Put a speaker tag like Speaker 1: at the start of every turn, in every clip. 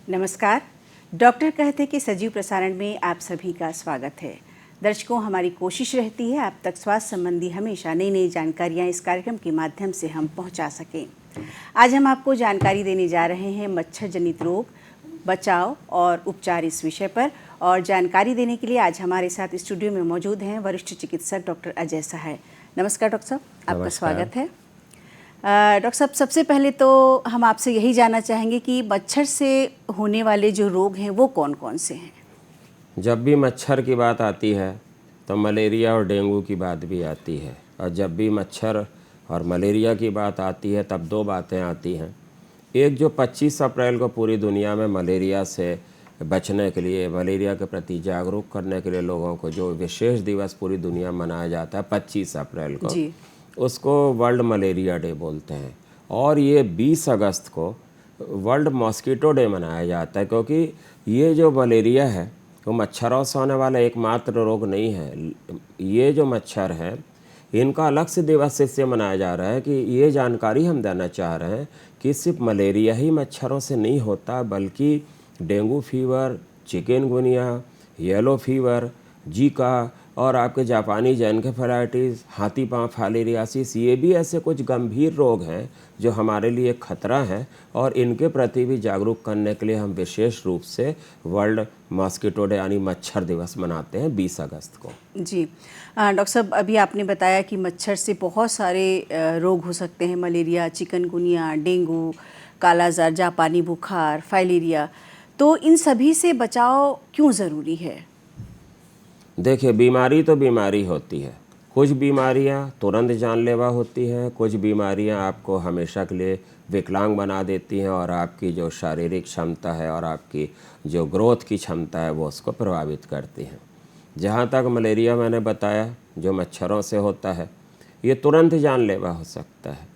Speaker 1: नमस्कार। डॉक्टर कहते कि सजीव प्रसारण में आप सभी का स्वागत है। दर्शकों, हमारी कोशिश रहती है आप तक स्वास्थ्य संबंधी हमेशा नई नई जानकारियाँ इस कार्यक्रम के माध्यम से हम पहुँचा सकें। आज हम आपको जानकारी देने जा रहे हैं मच्छर जनित रोग, बचाव और उपचार इस विषय पर। और जानकारी देने के लिए आज हमारे साथ स्टूडियो में मौजूद हैं वरिष्ठ चिकित्सक डॉक्टर अजय सहाय। नमस्कार डॉक्टर साहब, आपका स्वागत है। डॉक्टर साहब, सबसे पहले तो हम आपसे यही जानना चाहेंगे कि मच्छर से होने वाले जो रोग हैं वो कौन कौन से हैं?
Speaker 2: जब भी मच्छर की बात आती है तो मलेरिया और डेंगू की बात भी आती है, और जब भी मच्छर और मलेरिया की बात आती है तब दो बातें आती हैं। एक, जो 25 अप्रैल को पूरी दुनिया में मलेरिया से बचने के लिए, मलेरिया के प्रति जागरूक करने के लिए लोगों को जो विशेष दिवस पूरी दुनिया में मनाया जाता है 25 अप्रैल को
Speaker 1: जी।
Speaker 2: उसको वर्ल्ड मलेरिया डे बोलते हैं। और ये 20 अगस्त को वर्ल्ड मॉस्किटो डे मनाया जाता है, क्योंकि ये जो मलेरिया है वो मच्छरों से होने वाला एकमात्र रोग नहीं है। ये जो मच्छर हैं इनका अलग से दिवस इससे मनाया जा रहा है कि ये जानकारी हम देना चाह रहे हैं कि सिर्फ मलेरिया ही मच्छरों से नहीं होता, बल्कि dengue fever, chikungunya, yellow fever, Zika और आपके जापानी एन्केफेलाइटिस, हाथी पाँव फाइलेरियासिस, ये भी ऐसे कुछ गंभीर रोग हैं जो हमारे लिए खतरा हैं, और इनके प्रति भी जागरूक करने के लिए हम विशेष रूप से वर्ल्ड मॉस्किटो डे यानी मच्छर दिवस मनाते हैं 20 अगस्त को।
Speaker 1: जी डॉक्टर साहब, अभी आपने बताया कि मच्छर से बहुत सारे रोग हो सकते हैं, मलेरिया, चिकनगुनिया, डेंगू, कालाजार, जापानी बुखार, फाइलेरिया। तो इन सभी से बचाव क्यों ज़रूरी है?
Speaker 2: देखिए, बीमारी तो बीमारी होती है। कुछ बीमारियां तुरंत जानलेवा होती हैं, कुछ बीमारियां आपको हमेशा के लिए विकलांग बना देती हैं और आपकी जो शारीरिक क्षमता है और आपकी जो ग्रोथ की क्षमता है वो उसको प्रभावित करती हैं। जहाँ तक मलेरिया मैंने बताया जो मच्छरों से होता है, ये तुरंत जानलेवा हो सकता है,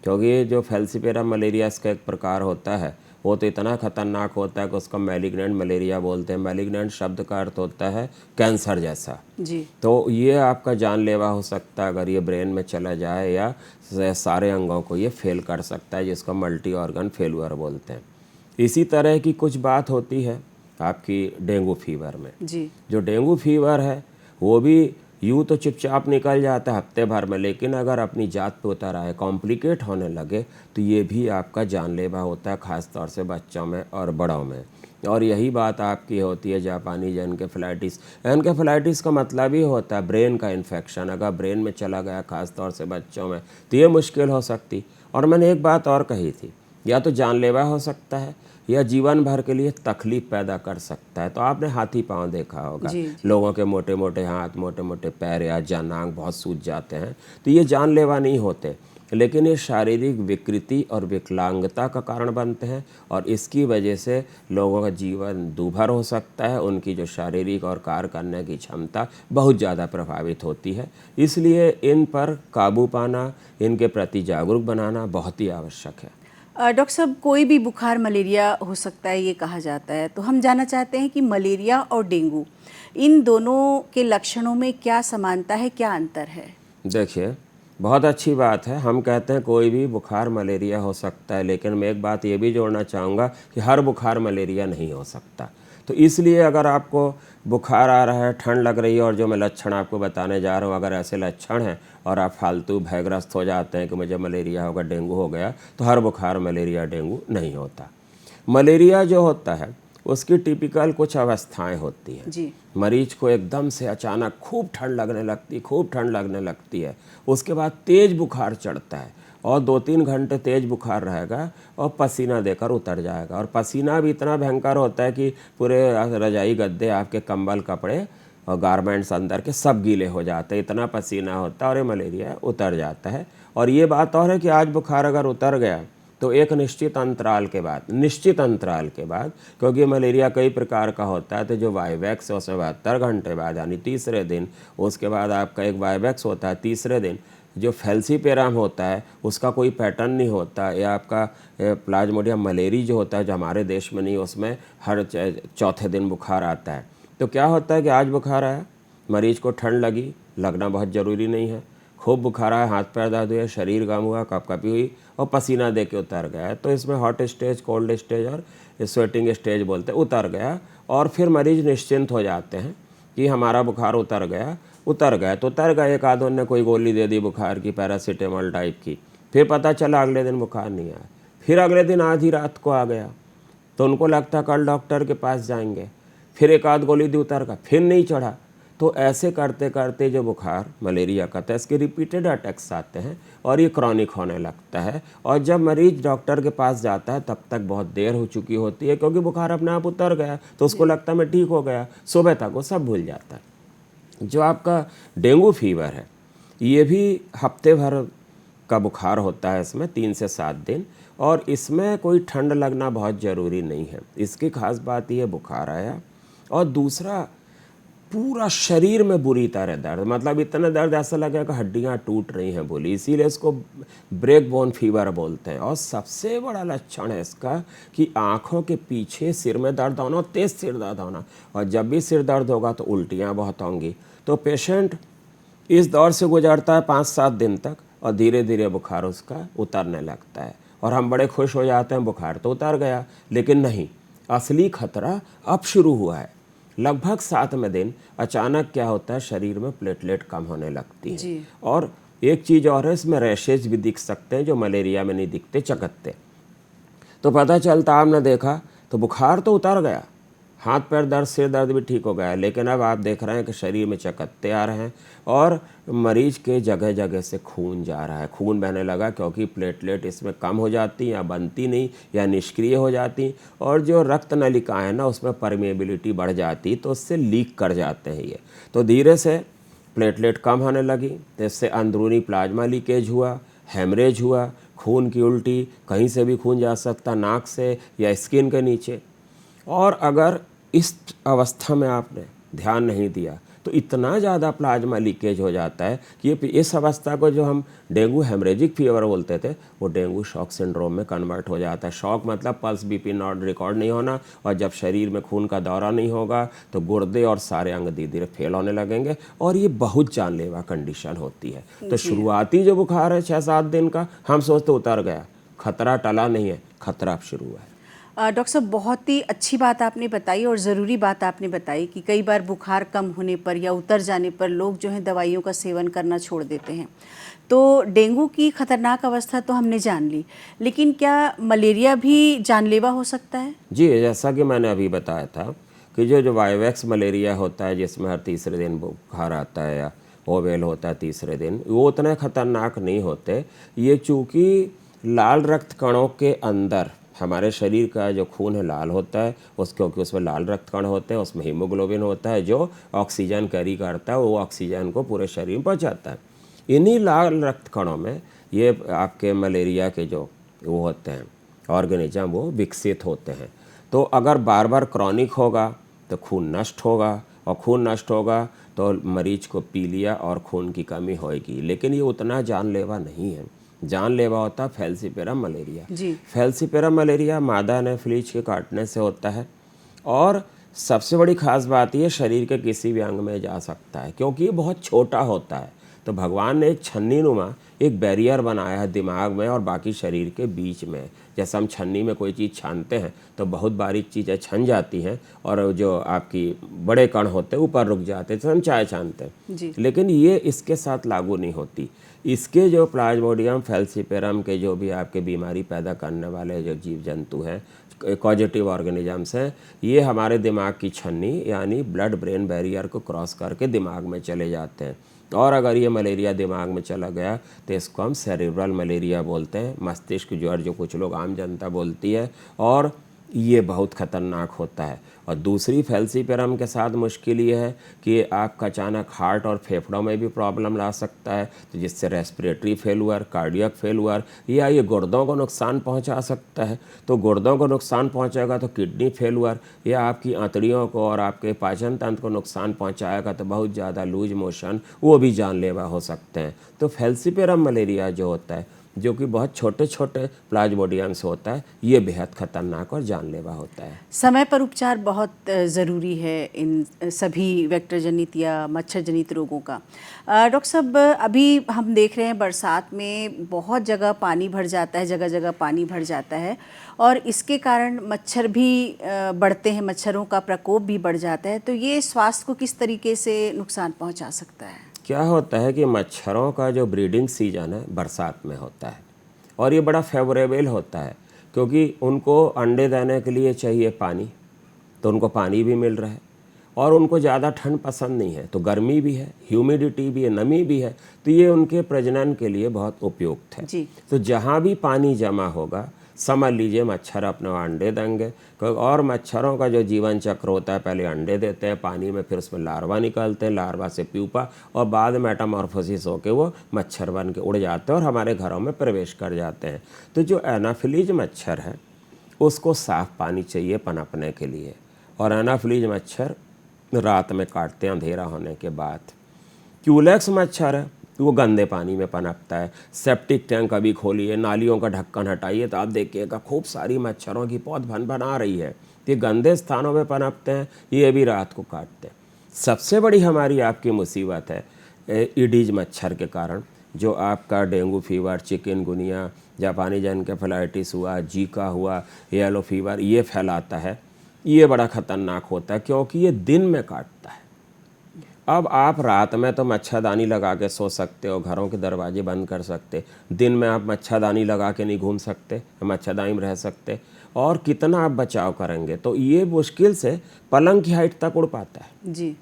Speaker 2: क्योंकि ये जो फैल्सिपेरम मलेरिया इसका एक प्रकार होता है वो तो इतना खतरनाक होता है कि उसको मैलिग्नेंट मलेरिया बोलते हैं। मैलिग्नेंट शब्द का अर्थ होता है कैंसर जैसा।
Speaker 1: जी।
Speaker 2: तो ये आपका जानलेवा हो सकता है अगर ये ब्रेन में चला जाए, या सारे अंगों को ये फेल कर सकता है, जिसको मल्टी ऑर्गन फेलुअर बोलते हैं। इसी तरह की कुछ बात होती है आपकी डेंगू फीवर में।
Speaker 1: जी।
Speaker 2: जो डेंगू फीवर है वो भी यूँ तो चुपचाप निकल जाता है हफ्ते भर में, लेकिन अगर अपनी जात पे उतर आए, कॉम्प्लिकेट होने लगे, तो ये भी आपका जानलेवा होता है, ख़ास तौर से बच्चों में और बड़ों में। और यही बात आपकी होती है जापानी एन्केफेलाइटिस। एन्केफेलाइटिस का मतलब ही होता है ब्रेन का इन्फेक्शन। अगर ब्रेन में चला गया ख़ास तौर से बच्चों में तो ये मुश्किल हो सकती। और मैंने एक बात और कही थी, या तो जानलेवा हो सकता है या जीवन भर के लिए तकलीफ पैदा कर सकता है। तो आपने हाथी पाँव देखा होगा।
Speaker 1: जी।
Speaker 2: लोगों के मोटे मोटे हाथ, मोटे मोटे पैर या जानांग बहुत सूज जाते हैं, तो ये जानलेवा नहीं होते, लेकिन ये शारीरिक विकृति और विकलांगता का कारण बनते हैं, और इसकी वजह से लोगों का जीवन दूभर हो सकता है, उनकी जो शारीरिक और कार्य करने की क्षमता बहुत ज़्यादा प्रभावित होती है। इसलिए इन पर काबू पाना, इनके प्रति जागरूक बनाना बहुत ही आवश्यक है।
Speaker 1: डॉक्टर साहब, कोई भी बुखार मलेरिया हो सकता है ये कहा जाता है, तो हम जानना चाहते हैं कि मलेरिया और डेंगू इन दोनों के लक्षणों में क्या समानता है, क्या अंतर है?
Speaker 2: देखिए, बहुत अच्छी बात है। हम कहते हैं कोई भी बुखार मलेरिया हो सकता है, लेकिन मैं एक बात ये भी जोड़ना चाहूँगा कि हर बुखार मलेरिया नहीं हो सकता। तो इसलिए अगर आपको बुखार आ रहा है, ठंड लग रही है, और जो मैं लक्षण आपको बताने जा रहा हूँ अगर ऐसे लक्षण हैं और आप फालतू भयग्रस्त हो जाते हैं कि मुझे मलेरिया होगा, डेंगू हो गया, तो हर बुखार मलेरिया डेंगू नहीं होता। मलेरिया जो होता है उसकी टिपिकल कुछ अवस्थाएं होती हैं।
Speaker 1: जी।
Speaker 2: मरीज को एकदम से अचानक खूब ठंड लगने लगती है, उसके बाद तेज़ बुखार चढ़ता है और 2-3 घंटे तेज़ बुखार रहेगा और पसीना देकर उतर जाएगा। और पसीना भी इतना भयंकर होता है कि पूरे रजाई गद्दे, आपके कंबल, कपड़े और गारमेंट्स अंदर के सब गीले हो जाते हैं, इतना पसीना होता है, और ये मलेरिया उतर जाता है। और ये बात और है कि आज बुखार अगर उतर गया तो एक निश्चित अंतराल के बाद, क्योंकि मलेरिया कई प्रकार का होता है, तो जो वाइवैक्स है उसमें 72 घंटे बाद यानी तीसरे दिन, उसके बाद आपका एक वाइवैक्स होता है तीसरे दिन। जो फैल्सिपेरम होता है उसका कोई पैटर्न नहीं होता, या आपका प्लाज्मोडियम मलेरी जो होता है जो हमारे देश में नहीं, उसमें हर चौथे दिन बुखार आता है। तो क्या होता है कि आज बुखार आया, मरीज को ठंड लगी, लगना बहुत ज़रूरी नहीं है, खूब बुखार आया, हाथ पैर दर्द हुए, शरीर गर्म हुआ, कपकपी हुई और पसीना दे के उतर गया है, तो इसमें हॉट स्टेज, कोल्ड स्टेज और स्वेटिंग स्टेज बोलते हैं, उतर गया और फिर मरीज निश्चिंत हो जाते हैं कि हमारा बुखार उतर गया तो उतर गया। एक आधों ने कोई गोली दे दी बुखार की, पैरासीटामोल टाइप की, फिर पता चला अगले दिन बुखार नहीं आया, फिर अगले दिन आधी रात को आ गया तो उनको लगता कल डॉक्टर के पास जाएंगे, फिर एक आध गोली दी, उतर का, फिर नहीं चढ़ा। तो ऐसे करते करते जो बुखार मलेरिया का था, इसके रिपीटेड अटैक्स आते हैं और ये क्रॉनिक होने लगता है। और जब मरीज डॉक्टर के पास जाता है तब तक बहुत देर हो चुकी होती है, क्योंकि बुखार अपने आप उतर गया तो उसको लगता है मैं ठीक हो गया, सुबह तक वो सब भूल जाता है। जो आपका डेंगू फीवर है, ये भी हफ्ते भर का बुखार होता है, इसमें 3 से 7 दिन, और इसमें कोई ठंड लगना बहुत ज़रूरी नहीं है। इसकी खास बात ये बुखार आया और दूसरा पूरा शरीर में बुरी तरह दर्द, मतलब इतना दर्द ऐसा लगेगा कि हड्डियां टूट रही हैं बोली, इसीलिए इसको ब्रेक बोन फीवर बोलते हैं। और सबसे बड़ा लक्षण है इसका कि आँखों के पीछे सिर में दर्द होना और तेज़ सिर दर्द होना, और जब भी सिर दर्द होगा तो उल्टियाँ बहुत होंगी। तो पेशेंट इस दौर से गुजरता है 5-7 दिन तक और धीरे धीरे बुखार उसका उतरने लगता है और हम बड़े खुश हो जाते हैं बुखार तो उतर गया, लेकिन नहीं, असली खतरा अब शुरू हुआ है। लगभग 7वें दिन अचानक क्या होता है, शरीर में प्लेटलेट कम होने लगती है। और एक चीज़ और है, इसमें रैशेज भी दिख सकते हैं जो मलेरिया में नहीं दिखते, चकत्ते। तो पता चलता आपने देखा तो बुखार तो उतर गया, हाथ पैर दर्द, सिर दर्द भी ठीक हो गया, लेकिन अब आप देख रहे हैं कि शरीर में चकत्ते आ रहे हैं और मरीज के जगह जगह से खून जा रहा है, खून बहने लगा, क्योंकि प्लेटलेट इसमें कम हो जाती या बनती नहीं या निष्क्रिय हो जाती, और जो रक्त नलिकाएं ना उसमें परमेबिलिटी बढ़ जाती तो उससे लीक कर जाते हैं ये। तो धीरे से प्लेटलेट कम होने लगी, तो इससे अंदरूनी प्लाज्मा लीकेज हुआ, हेमरेज हुआ, खून की उल्टी, कहीं से भी खून जा सकता, नाक से या स्किन के नीचे। और अगर इस अवस्था में आपने ध्यान नहीं दिया तो इतना ज़्यादा प्लाज्मा लीकेज हो जाता है कि ये इस अवस्था को जो हम डेंगू हेमरेजिक फीवर बोलते थे वो डेंगू शॉक सिंड्रोम में कन्वर्ट हो जाता है। शॉक मतलब पल्स बीपी नॉट रिकॉर्ड नहीं होना, और जब शरीर में खून का दौरा नहीं होगा तो गुर्दे और सारे अंग धीरे धीरे फेल होने लगेंगे और ये बहुत जानलेवा कंडीशन होती है। तो शुरुआती जो बुखार है 6-7 दिन का, हम सोचते उतर गया, खतरा टला नहीं है, खतरा अब शुरू हुआ है।
Speaker 1: डॉक्टर साहब, बहुत ही अच्छी बात आपने बताई और ज़रूरी बात आपने बताई कि कई बार बुखार कम होने पर या उतर जाने पर लोग जो है दवाइयों का सेवन करना छोड़ देते हैं। तो डेंगू की खतरनाक अवस्था तो हमने जान ली, लेकिन क्या मलेरिया भी जानलेवा हो सकता है?
Speaker 2: जी, जैसा कि मैंने अभी बताया था कि जो वाइवैक्स मलेरिया होता है जिसमें हर तीसरे दिन बुखार आता है या ओवेल होता है तीसरे दिन, वो उतने खतरनाक नहीं होते। ये चूँकि लाल रक्त कणों के अंदर हमारे शरीर का जो खून है लाल होता है, क्योंकि उसमें लाल रक्त कण होते हैं, उसमें हीमोग्लोबिन होता है जो ऑक्सीजन कैरी करता है, वो ऑक्सीजन को पूरे शरीर में पहुंचाता है। इन्हीं लाल रक्त कणों में ये आपके मलेरिया के जो वो होते हैं ऑर्गेनिज्म वो विकसित होते हैं। तो अगर बार बार क्रॉनिक होगा तो खून नष्ट होगा, और खून नष्ट होगा तो मरीज को पीलिया और खून की कमी होएगी, लेकिन ये उतना जानलेवा नहीं है। जानलेवा होता फैलसीपेरम मलेरिया। फैलसीपेरम मलेरिया मादा एनाफिलीज के काटने से होता है, और सबसे बड़ी खास बात ये शरीर के किसी भी अंग में जा सकता है, क्योंकि ये बहुत छोटा होता है। तो भगवान ने एक छन्नी नुमा एक बैरियर बनाया है दिमाग में और बाकी शरीर के बीच में। जैसे हम छन्नी में कोई चीज़ छानते हैं तो बहुत बारीक चीज़ें छन जाती हैं और जो आपकी बड़े कण होते हैं ऊपर रुक जाते हैं, तो हम चाय छानते हैं, लेकिन ये इसके साथ लागू नहीं होती। इसके जो प्लाज्मोडियम फैलसीपेरम के जो भी आपके बीमारी पैदा करने वाले जो जीव जंतु हैं, कॉजेटिव ऑर्गेनिजम्स हैं, ये हमारे दिमाग की छन्नी यानी ब्लड ब्रेन बैरियर को क्रॉस करके दिमाग में चले जाते हैं। और अगर ये मलेरिया दिमाग में चला गया तो इसको हम सेरेब्रल मलेरिया बोलते हैं, मस्तिष्क ज्वर जो कुछ लोग आम जनता बोलती है, और ये बहुत ख़तरनाक होता है। और दूसरी फैलसीपेरम के साथ मुश्किल ये है कि आपका अचानक हार्ट और फेफड़ों में भी प्रॉब्लम ला सकता है, तो जिससे रेस्पिरेटरी फेलुअर, कार्डियक फेलुअर, या ये गुर्दों को नुकसान पहुंचा सकता है। तो गुर्दों को नुकसान पहुंचाएगा तो किडनी फेलुअर, या आपकी आंतड़ियों को और आपके पाचन तंत्र को नुकसान पहुंचाएगा तो बहुत ज़्यादा लूज मोशन, वो भी जानलेवा हो सकते हैं। तो फैलसीपेरम मलेरिया जो होता है जो कि बहुत छोटे छोटे प्लाज्मोडियम से होता है, ये बेहद खतरनाक और जानलेवा होता है।
Speaker 1: समय पर उपचार बहुत ज़रूरी है इन सभी वेक्टर जनित या मच्छर जनित रोगों का। डॉक्टर साहब, अभी हम देख रहे हैं बरसात में बहुत जगह पानी भर जाता है, जगह जगह पानी भर जाता है और इसके कारण मच्छर भी बढ़ते हैं, मच्छरों का प्रकोप भी बढ़ जाता है। तो ये स्वास्थ्य को किस तरीके से नुकसान पहुंचा सकता है?
Speaker 2: क्या होता है कि मच्छरों का जो ब्रीडिंग सीजन है बरसात में होता है और ये बड़ा फेवरेबल होता है क्योंकि उनको अंडे देने के लिए चाहिए पानी, तो उनको पानी भी मिल रहा है और उनको ज़्यादा ठंड पसंद नहीं है, तो गर्मी भी है, ह्यूमिडिटी भी है, नमी भी है, तो ये उनके प्रजनन के लिए बहुत उपयुक्त है
Speaker 1: जी।
Speaker 2: तो जहाँ भी पानी जमा होगा समझ लीजिए मच्छर अपने अंडे देंगे। और मच्छरों का जो जीवन चक्र होता है, पहले अंडे देते हैं पानी में, फिर उसमें लार्वा निकलते हैं, लार्वा से प्यूपा और बाद में मेटामॉर्फोसिस होकर वो मच्छर बन के उड़ जाते हैं और हमारे घरों में प्रवेश कर जाते हैं। तो जो एनाफिलीज मच्छर है उसको साफ़ पानी चाहिए पनपने के लिए और एनाफिलीज मच्छर रात में काटते हैं अंधेरा होने के बाद। क्यूलेक्स मच्छर है वो गंदे पानी में पनपता है। सेप्टिक टैंक कभी खोलिए, नालियों का ढक्कन हटाइए तो आप देखिएगा खूब सारी मच्छरों की पौध भन आ रही है। ये गंदे स्थानों में पनपते हैं, ये भी रात को काटते हैं। सबसे बड़ी हमारी आपकी मुसीबत है ईडीज मच्छर के कारण, जो आपका डेंगू फीवर, चिकनगुनिया, जापानी एनकेफेलाइटिस हुआ, जीका हुआ, येलो फीवर, ये फैलाता है। ये बड़ा ख़तरनाक होता है क्योंकि ये दिन में काटता है। अब आप रात में तो मच्छरदानी लगा के सो सकते हो, घरों के दरवाजे बंद कर सकते, दिन में आप मच्छरदानी लगा के नहीं घूम सकते, मच्छरदानी में रह सकते, और कितना आप बचाव करेंगे। तो ये मुश्किल से पलंग की हाइट तक उड़ पाता है
Speaker 1: जी।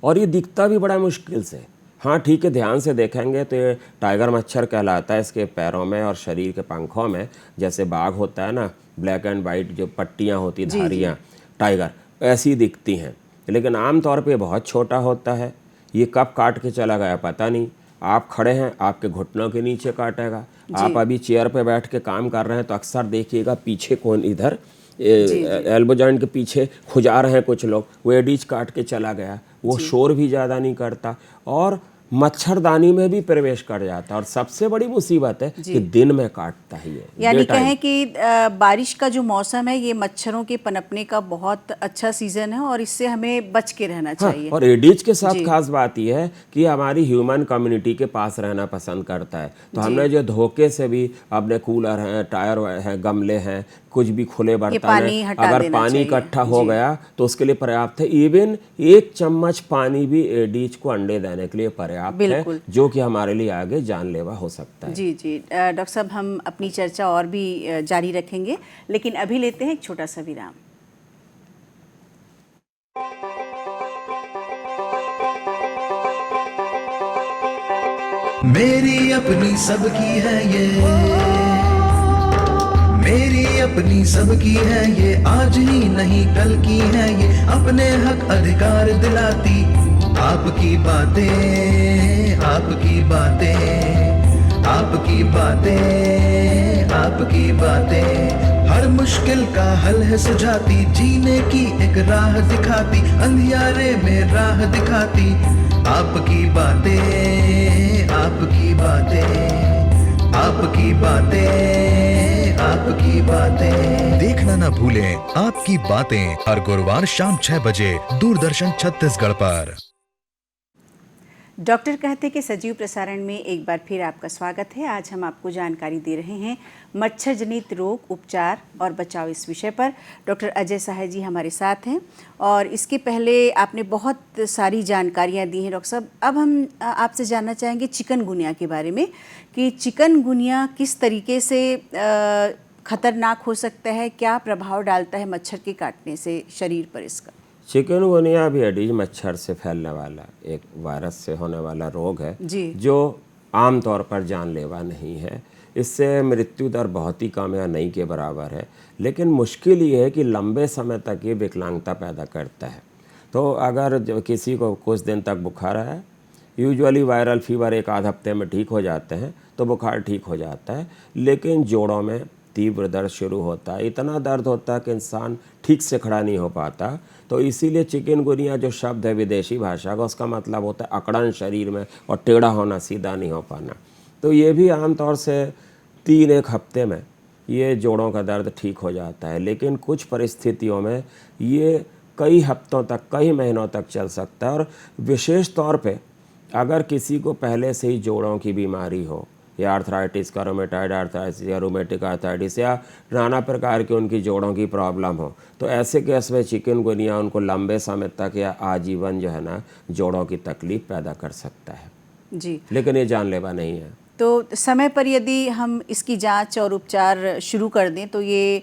Speaker 2: और ये दिखता भी बड़ा मुश्किल से। हाँ ठीक है, ध्यान से देखेंगे तो ये टाइगर मच्छर कहलाता है। इसके पैरों में और शरीर के पंखों में जैसे बाघ होता है ना, ब्लैक एंड वाइट जो पट्टियाँ होती, धारियाँ, टाइगर ऐसी दिखती हैं, लेकिन आम तौर पे बहुत छोटा होता है। ये कब काट के चला गया पता नहीं। आप खड़े हैं, आपके घुटनों के नीचे काटेगा। आप अभी चेयर पे बैठ के काम कर रहे हैं तो अक्सर देखिएगा पीछे कौन इधर एल्बो जॉइंट के पीछे खुजा रहे हैं कुछ लोग, वो एडीज काट के चला गया। वो शोर भी ज़्यादा नहीं करता और मच्छरदानी में भी प्रवेश कर जाता है। और सबसे बड़ी मुसीबत है कि दिन में काटता है ये।
Speaker 1: यानी कहें कि बारिश का जो मौसम है ये मच्छरों के पनपने का बहुत अच्छा सीजन है और इससे हमें बच के रहना चाहिए।
Speaker 2: और एडीज के साथ खास बात यह है कि हमारी ह्यूमन कम्युनिटी के पास रहना पसंद करता है। तो हमने जो धोखे से भी अपने कूलर हैं, टायर हैं, गमले हैं, कुछ भी खुले बर्तन हैं, अगर पानी इकट्ठा हो गया तो उसके लिए पर्याप्त है। इवन 1 चम्मच पानी भी एडीज को अंडे देने के लिए पर्याप्त है, जो कि हमारे लिए आगे जानलेवा हो सकता है।
Speaker 1: जी जी डॉक्टर साहब, हम अपनी चर्चा और भी जारी रखेंगे, लेकिन अभी लेते हैं एक छोटा सा विराम।
Speaker 3: मेरी अपनी सबकी है ये, मेरी अपनी सबकी है ये, आज ही नहीं कल की है ये, अपने हक अधिकार दिलाती आपकी बातें, आपकी बातें, आपकी बातें, आपकी बातें, हर मुश्किल का हल है सुझाती, जीने की एक राह दिखाती, अंधियारे में राह दिखाती, आपकी बातें, आपकी बातें, आपकी बातें, आपकी बातें।
Speaker 4: देखना ना भूलें आपकी बातें हर गुरुवार शाम 6 बजे दूरदर्शन छत्तीसगढ़ पर।
Speaker 1: डॉक्टर कहते के सजीव प्रसारण में एक बार फिर आपका स्वागत है। आज हम आपको जानकारी दे रहे हैं मच्छर जनित रोग, उपचार और बचाव, इस विषय पर डॉक्टर अजय सहाय जी हमारे साथ हैं। और इसके पहले आपने बहुत सारी जानकारियां दी हैं डॉक्टर साहब। अब हम आपसे जानना चाहेंगे चिकनगुनिया के बारे में कि चिकनगुनिया किस तरीके से खतरनाक हो सकता है, क्या प्रभाव डालता है मच्छर के काटने से शरीर पर इसका?
Speaker 2: चिकनगुनिया भी एडीज मच्छर से फैलने वाला एक वायरस से होने वाला रोग है जो आमतौर पर जानलेवा नहीं है। इससे मृत्यु दर बहुत ही कम या नहीं के बराबर है, लेकिन मुश्किल ये है कि लंबे समय तक ये विकलांगता पैदा करता है। तो अगर जब किसी को कुछ दिन तक बुखार है, यूजुअली वायरल फीवर 1 आध हफ्ते में ठीक हो जाते हैं, तो बुखार ठीक हो जाता है, लेकिन जोड़ों में तीव्र दर्द शुरू होता है। इतना दर्द होता है कि इंसान ठीक से खड़ा नहीं हो पाता। तो इसीलिए चिकनगुनिया जो शब्द है विदेशी भाषा का, उसका मतलब होता है अकड़न शरीर में और टेढ़ा होना, सीधा नहीं हो पाना। तो ये भी आमतौर से 3 एक हफ्ते में ये जोड़ों का दर्द ठीक हो जाता है। लेकिन कुछ परिस्थितियों में ये कई हफ्तों तक, कई महीनों तक चल सकता है। और विशेष तौर पे अगर किसी को पहले से ही जोड़ों की बीमारी हो, या आर्थराइटिस का, रोमेटॉइड आर्थराइटिस या रोमेटिक आर्थराइटिस, या नाना प्रकार की उनकी जोड़ों की प्रॉब्लम हो, तो ऐसे केस में चिकनगुनिया उनको लंबे समय तक या आजीवन जो है ना जोड़ों की तकलीफ पैदा कर सकता है
Speaker 1: जी।
Speaker 2: लेकिन ये जानलेवा नहीं है।
Speaker 1: तो समय पर यदि हम इसकी जांच और उपचार शुरू कर दें तो ये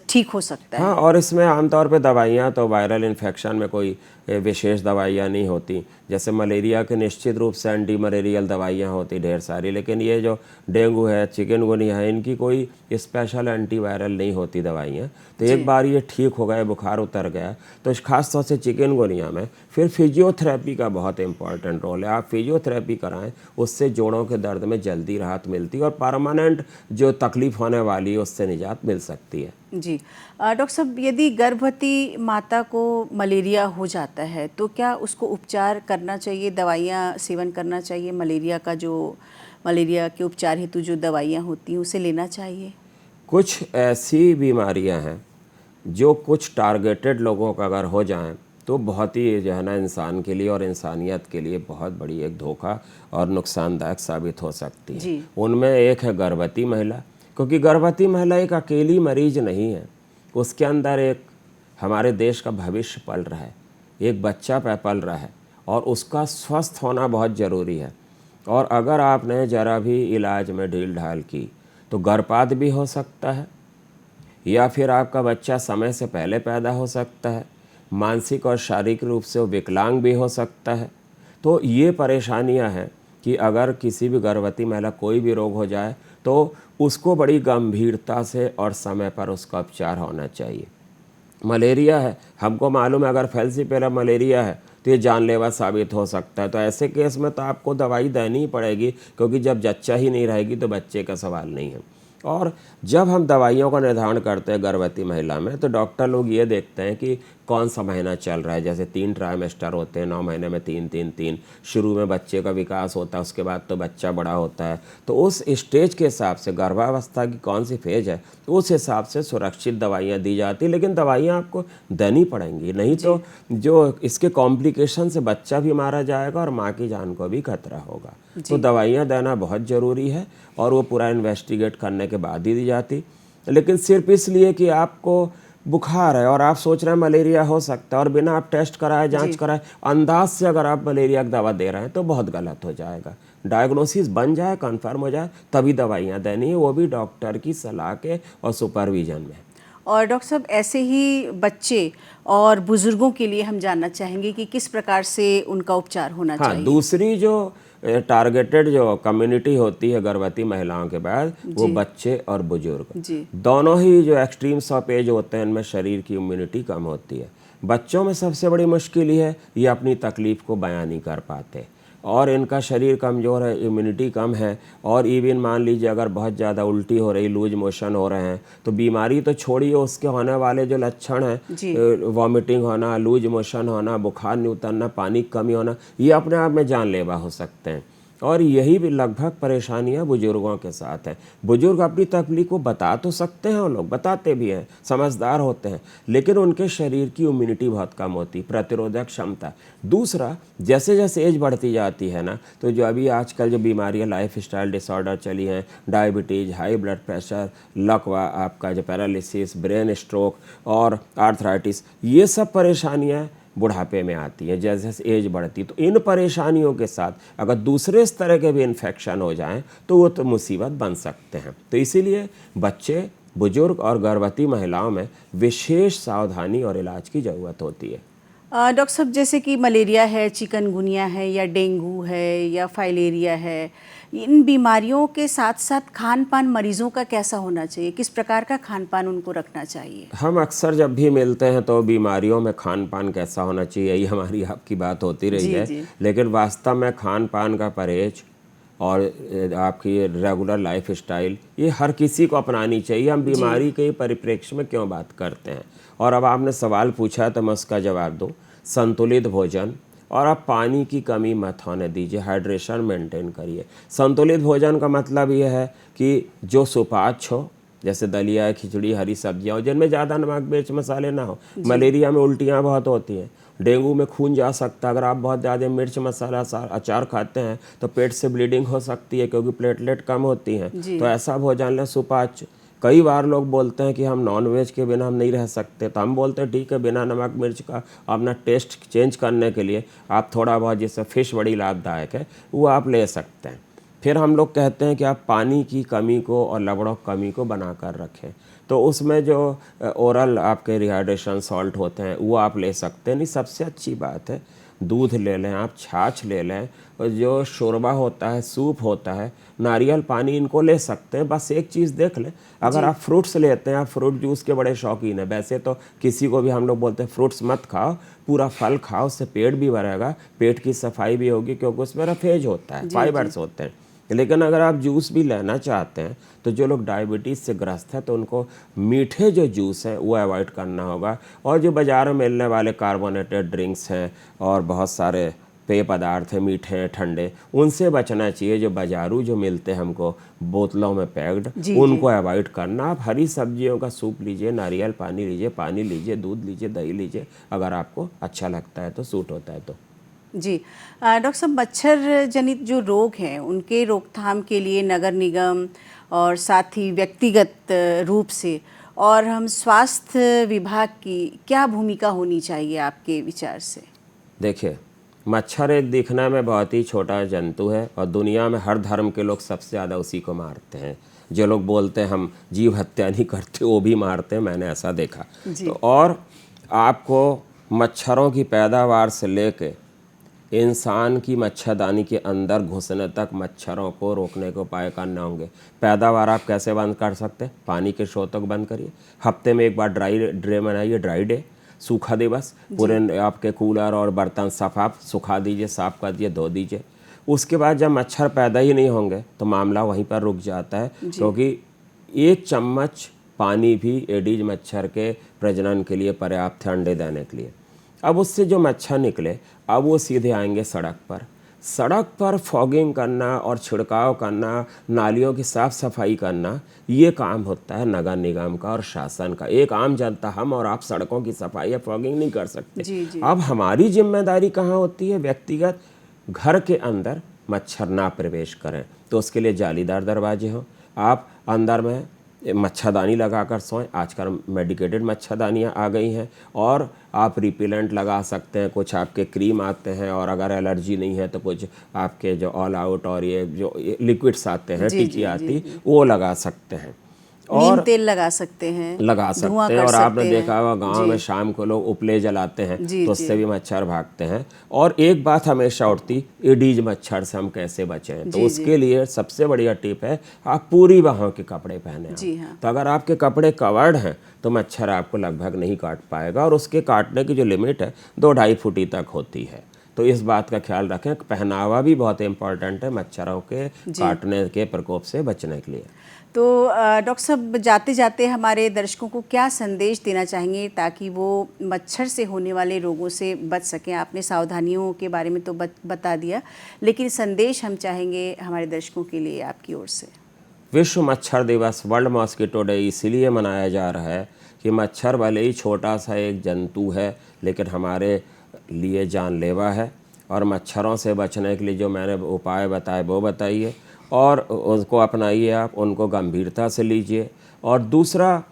Speaker 1: ठीक हो सकता है।
Speaker 2: हाँ, और इसमें आमतौर पे दवाइयाँ तो वायरल इन्फेक्शन में कोई विशेष दवाइयाँ नहीं होती। जैसे मलेरिया के निश्चित रूप से एंटी मलेरियल दवाइयाँ होती ढेर सारी, लेकिन ये जो डेंगू है, चिकनगुनिया है, इनकी कोई स्पेशल एंटीवायरल नहीं होती दवाइयाँ। तो एक बार ये ठीक हो गए, बुखार उतर गया, तो खास तौर से चिकनगुनिया में फिर फिजियोथेरेपी का बहुत इंपॉर्टेंट रोल है। आप फिजियोथेरेपी कराएं, उससे जोड़ों के दर्द में जल्दी राहत मिलती है और परमानेंट जो तकलीफ होने वाली है उससे निजात मिल सकती है।
Speaker 1: जी। डॉक्टर साहब, यदि गर्भवती माता को मलेरिया हो जाता है तो क्या उसको उपचार करना चाहिए, दवाइयाँ सेवन करना चाहिए? मलेरिया के उपचार हेतु जो दवाइयाँ होती हैं उसे लेना चाहिए?
Speaker 2: कुछ ऐसी बीमारियां हैं जो कुछ टारगेटेड लोगों का अगर हो जाएं तो बहुत ही जो है ना इंसान के लिए और इंसानियत के लिए बहुत बड़ी एक धोखा और नुकसानदायक साबित हो सकती है। उनमें एक है गर्भवती महिला, क्योंकि गर्भवती महिला एक अकेली मरीज नहीं है, उसके अंदर एक हमारे देश का भविष्य पल रहा है, एक बच्चा पल रहा है और उसका स्वस्थ होना बहुत ज़रूरी है। और अगर आपने ज़रा भी इलाज में ढील ढाल की तो गर्भपात भी हो सकता है, या फिर आपका बच्चा समय से पहले पैदा हो सकता है, मानसिक और शारीरिक रूप से वो विकलांग भी हो सकता है। तो ये परेशानियां हैं कि अगर किसी भी गर्भवती महिला कोई भी रोग हो जाए तो उसको बड़ी गंभीरता से और समय पर उसका उपचार होना चाहिए। मलेरिया है, हमको मालूम है अगर फैलसीपेरा मलेरिया है तो ये जानलेवा साबित हो सकता है। तो ऐसे केस में तो आपको दवाई देनी ही पड़ेगी, क्योंकि जब जच्चा ही नहीं रहेगी तो बच्चे का सवाल नहीं है। और जब हम दवाइयों का निर्धारण करते हैं गर्भवती महिला में तो डॉक्टर लोग ये देखते हैं कि कौन सा महीना चल रहा है। जैसे 3 ट्राइमेस्टर होते हैं, 9 महीने में 3-3-3, शुरू में बच्चे का विकास होता है, उसके बाद तो बच्चा बड़ा होता है। तो उस स्टेज के हिसाब से गर्भावस्था की कौन सी फेज है उस हिसाब से सुरक्षित दवाइयाँ दी जाती, लेकिन दवाइयाँ आपको देनी पड़ेंगी, नहीं तो जो इसके कॉम्प्लिकेशन से बच्चा भी मारा जाएगा और माँ की जान को भी खतरा होगा। तो दवाइयाँ देना बहुत ज़रूरी है और वो पूरा इन्वेस्टिगेट करने के बाद ही दी जाती। लेकिन सिर्फ इसलिए कि आपको बुखार है और आप सोच रहे हैं मलेरिया हो सकता है और बिना आप टेस्ट कराए, जांच कराए, अंदाज से अगर आप मलेरिया की दवा दे रहे हैं तो बहुत गलत हो जाएगा। डायग्नोसिस बन जाए, कंफर्म हो जाए, तभी दवाइयाँ देनी है, वो भी डॉक्टर की सलाह के और सुपरविजन में।
Speaker 1: और डॉक्टर साहब, ऐसे ही बच्चे और बुजुर्गों के लिए हम जानना चाहेंगे कि किस प्रकार से उनका उपचार होना चाहिए।
Speaker 2: दूसरी जो टारगेटेड जो कम्युनिटी होती है गर्भवती महिलाओं के बाद, वो बच्चे और बुजुर्ग, दोनों ही जो एक्सट्रीम्स ऑफ एज होते हैं, इनमें शरीर की इम्यूनिटी कम होती है। बच्चों में सबसे बड़ी मुश्किल ये है, ये अपनी तकलीफ को बयां नहीं कर पाते और इनका शरीर कमज़ोर है, इम्यूनिटी कम है। और इवन मान लीजिए अगर बहुत ज़्यादा उल्टी हो रही, लूज मोशन हो रहे हैं, तो बीमारी तो छोड़िए, उसके होने वाले जो लक्षण हैं, वॉमिटिंग होना, लूज मोशन होना, बुखार नहीं उतरना, पानी की कमी होना, ये अपने आप में जानलेवा हो सकते हैं। और यही भी लगभग परेशानियां बुजुर्गों के साथ है। बुजुर्ग अपनी तकलीफ को बता तो सकते हैं, वो लोग बताते भी हैं, समझदार होते हैं, लेकिन उनके शरीर की इम्यूनिटी बहुत कम होती, प्रतिरोधक क्षमता। दूसरा, जैसे जैसे एज बढ़ती जाती है ना, तो जो अभी आजकल जो बीमारियां, लाइफ स्टाइल डिसऑर्डर चली हैं, डायबिटीज़, हाई ब्लड प्रेशर, लकवा, आपका जो पैरालिसिस, ब्रेन स्ट्रोक और आर्थराइटिस, ये सब परेशानियाँ बुढ़ापे में आती है जैसे जैसे एज बढ़ती। तो इन परेशानियों के साथ अगर दूसरे इस तरह के भी इन्फेक्शन हो जाएं तो वो तो मुसीबत बन सकते हैं। तो इसीलिए बच्चे, बुजुर्ग और गर्भवती महिलाओं में विशेष सावधानी और इलाज की ज़रूरत होती है।
Speaker 1: डॉक्टर साहब, जैसे कि मलेरिया है, चिकनगुनिया है, या डेंगू है, या फाइलेरिया है, इन बीमारियों के साथ साथ खान पान मरीजों का कैसा होना चाहिए? किस प्रकार का खान पान उनको रखना चाहिए? हम
Speaker 2: अक्सर जब भी मिलते हैं तो बीमारियों में खान पान कैसा होना चाहिए, यही हमारी आपकी बात होती रही है। लेकिन वास्तव में खान पान का परहेज और आपकी रेगुलर लाइफ स्टाइल, ये हर किसी को अपनानी चाहिए। हम बीमारी के परिप्रेक्ष्य में क्यों बात करते हैं। और अब आपने सवाल पूछा तो मैं उसका जवाब दूँ। संतुलित भोजन, और आप पानी की कमी मत होने दीजिए, हाइड्रेशन मेंटेन करिए। संतुलित भोजन का मतलब ये है कि जो सुपाच्य हो, जैसे दलिया, खिचड़ी, हरी सब्जियाँ हो जिनमें ज़्यादा नमक मिर्च मसाले ना हो। मलेरिया में उल्टियाँ बहुत होती हैं, डेंगू में खून जा सकता है। अगर आप बहुत ज़्यादा मिर्च मसाला अचार खाते हैं तो पेट से ब्लीडिंग हो सकती है क्योंकि प्लेटलेट कम होती हैं। तो ऐसा भोजन लें सुपाच्य। कई बार लोग बोलते हैं कि हम नॉनवेज के बिना हम नहीं रह सकते, तो हम बोलते हैं ठीक है, बिना नमक मिर्च का अपना टेस्ट चेंज करने के लिए आप थोड़ा बहुत, जैसे फ़िश बड़ी लाभदायक है, वो आप ले सकते हैं। फिर हम लोग कहते हैं कि आप पानी की कमी को और लवणों की कमी को बना कर रखें, तो उसमें जो ओरल आपके रिहाइड्रेशन सॉल्ट होते हैं वो आप ले सकते हैं। नहीं, सबसे अच्छी बात है दूध ले लें, आप छाछ ले लें, और जो शोरबा होता है, सूप होता है, नारियल पानी, इनको ले सकते हैं। बस एक चीज़ देख लें, अगर आप फ्रूट्स लेते हैं, आप फ्रूट जूस के बड़े शौकीन हैं, वैसे तो किसी को भी हम लोग बोलते हैं फ्रूट्स मत खाओ, पूरा फल खाओ, उससे पेट भी भरेगा, पेट की सफाई भी होगी क्योंकि उसमें रफेज होता है, फाइबर्स होते हैं। लेकिन अगर आप जूस भी लेना चाहते हैं तो जो लोग डायबिटीज़ से ग्रस्त हैं तो उनको मीठे जो जूस हैं वो अवॉइड करना होगा। और जो बाज़ार में मिलने वाले कार्बोनेटेड ड्रिंक्स हैं और बहुत सारे पेय पदार्थ हैं, मीठे हैं, ठंडे, उनसे बचना चाहिए। जो बाजारू जो मिलते हैं हमको बोतलों में पैक्ड, उनको अवॉइड करना। आप हरी सब्जियों का सूप लीजिए, नारियल पानी लीजिए, पानी लीजिए, दूध लीजिए, दही लीजिए, अगर आपको अच्छा लगता है तो, सूट होता है तो।
Speaker 1: जी डॉक्टर साहब, मच्छर जनित जो रोग हैं उनके रोकथाम के लिए नगर निगम और साथ ही व्यक्तिगत रूप से और हम स्वास्थ्य विभाग की क्या भूमिका होनी चाहिए आपके विचार से?
Speaker 2: देखिए, मच्छर एक दिखने में बहुत ही छोटा जंतु है और दुनिया में हर धर्म के लोग सबसे ज़्यादा उसी को मारते हैं। जो लोग बोलते हैं हम जीव हत्या नहीं करते, वो भी मारते हैं, मैंने ऐसा देखा। तो और आपको मच्छरों की पैदावार से लेके इंसान की मच्छरदानी के अंदर घुसने तक मच्छरों को रोकने के उपाय करने होंगे। पैदावार आप कैसे बंद कर सकते हैं? पानी के स्रोतों को बंद करिए। हफ्ते में एक बार ड्राई डे मनाइए, ड्राई डे, सूखा दिवस। पूरे आपके कूलर और बर्तन साफ सुखा दीजिए, साफ कर दीजिए, धो दीजिए। उसके बाद जब मच्छर पैदा ही नहीं होंगे तो मामला वहीं पर रुक जाता है, क्योंकि 1 चम्मच पानी भी एडीज मच्छर के प्रजनन के लिए पर्याप्त है, अंडे देने के लिए। अब उससे जो मच्छर निकले, अब वो सीधे आएंगे सड़क पर। सड़क पर फॉगिंग करना और छिड़काव करना, नालियों की साफ़ सफाई करना, ये काम होता है नगर निगम का और शासन का। एक आम जनता, हम और आप सड़कों की सफाई या फॉगिंग नहीं कर सकते। अब हमारी जिम्मेदारी कहाँ होती है? व्यक्तिगत घर के अंदर मच्छर ना प्रवेश करें, तो उसके लिए जालीदार दरवाजे हों, आप अंदर में मच्छरदानी लगाकर सोएं। आजकल मेडिकेटेड मच्छरदानियाँ आ गई हैं और आप रिपेलेंट लगा सकते हैं। कुछ आपके क्रीम आते हैं और अगर एलर्जी नहीं है तो कुछ आपके जो ऑल आउट और ये जो लिक्विड्स आते हैं, टिकी आती, वो लगा सकते हैं।
Speaker 1: और तेल लगा सकते हैं,
Speaker 2: और आपने देखा होगा गांव में शाम को लोग उपले जलाते हैं, तो उससे भी मच्छर भागते हैं। और एक बात हमेशा उठती, एडीज मच्छर से हम कैसे बचें? तो उसके लिए सबसे बढ़िया टिप है, आप पूरी बाहों के कपड़े पहने। तो अगर आपके कपड़े कवर्ड हैं तो मच्छर आपको लगभग नहीं काट पाएगा, और उसके काटने की जो लिमिट है 2-2.5 फुट तक होती है। तो इस बात का ख्याल रखें। पहनावा भी बहुत इम्पोर्टेंट है मच्छरों के काटने के प्रकोप से बचने के लिए।
Speaker 1: तो डॉक्टर साहब, जाते जाते हमारे दर्शकों को क्या संदेश देना चाहेंगे ताकि वो मच्छर से होने वाले रोगों से बच सकें? आपने सावधानियों के बारे में तो बता दिया, लेकिन संदेश हम चाहेंगे हमारे दर्शकों के लिए आपकी ओर से।
Speaker 2: विश्व मच्छर दिवस, वर्ल्ड मॉस्किटो डे, इसीलिए मनाया जा रहा है कि मच्छर भले ही छोटा सा एक जंतु है, लेकिन हमारे लिए जानलेवा है। और मच्छरों से बचने के लिए जो मैंने उपाय बताए वो बताइए और उसको अपनाइए, आप उनको गंभीरता से लीजिए। और दूसरा,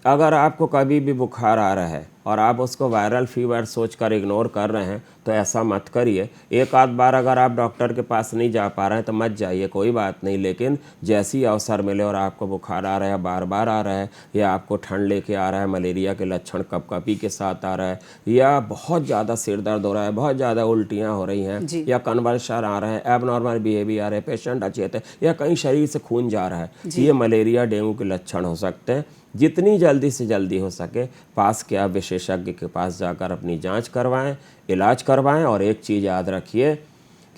Speaker 2: अगर आपको कभी भी बुखार आ रहा है और आप उसको वायरल फीवर सोचकर इग्नोर कर रहे हैं तो ऐसा मत करिए। एक आध बार अगर आप डॉक्टर के पास नहीं जा पा रहे हैं तो मत जाइए, कोई बात नहीं। लेकिन जैसे ही अवसर मिले और आपको बुखार आ रहा है, बार बार आ रहा है, या आपको ठंड लेके आ रहा है, मलेरिया के लक्षण कपकपी के साथ आ रहा है, या बहुत ज़्यादा सिर दर्द हो रहा है, बहुत ज़्यादा उल्टियाँ हो रही हैं, या कन्वल्शन आ रहे हैं, एबनॉर्मल बिहेवियर आ रहे हैं, पेशेंट अचेत है, या कहीं शरीर से खून जा रहा है, ये मलेरिया डेंगू के लक्षण हो सकते हैं। जितनी जल्दी से जल्दी हो सके पास के आप विशेषज्ञ के पास जाकर अपनी जांच करवाएं, इलाज करवाएं। और एक चीज़ याद रखिए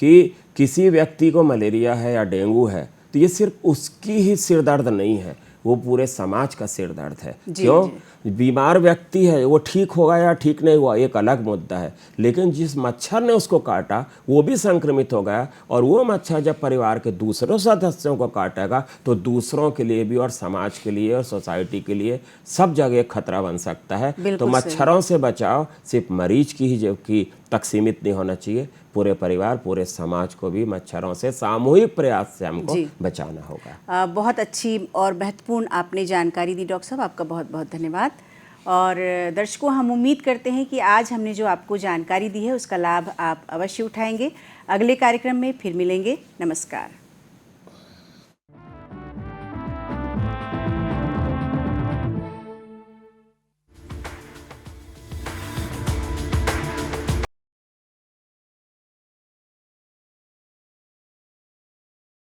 Speaker 2: कि किसी व्यक्ति को मलेरिया है या डेंगू है तो ये सिर्फ उसकी ही सिर दर्द नहीं है, वो पूरे समाज का सिर दर्द है। क्यों? बीमार व्यक्ति है, वो ठीक होगा या ठीक नहीं हुआ एक अलग मुद्दा है, लेकिन जिस मच्छर ने उसको काटा वो भी संक्रमित हो गया, और वो मच्छर जब परिवार के दूसरों सदस्यों को काटेगा तो दूसरों के लिए भी और समाज के लिए और सोसाइटी के लिए सब जगह खतरा बन सकता है। तो मच्छरों से बचाव सिर्फ मरीज की ही जबकि तक सीमित नहीं होना चाहिए, पूरे परिवार पूरे समाज को भी मच्छरों से सामूहिक प्रयास से हमको बचाना होगा।
Speaker 1: बहुत अच्छी और महत्वपूर्ण आपने जानकारी दी डॉक्टर साहब, आपका बहुत बहुत धन्यवाद। और दर्शकों, हम उम्मीद करते हैं कि आज हमने जो आपको जानकारी दी है उसका लाभ आप अवश्य उठाएंगे। अगले कार्यक्रम में फिर मिलेंगे। नमस्कार।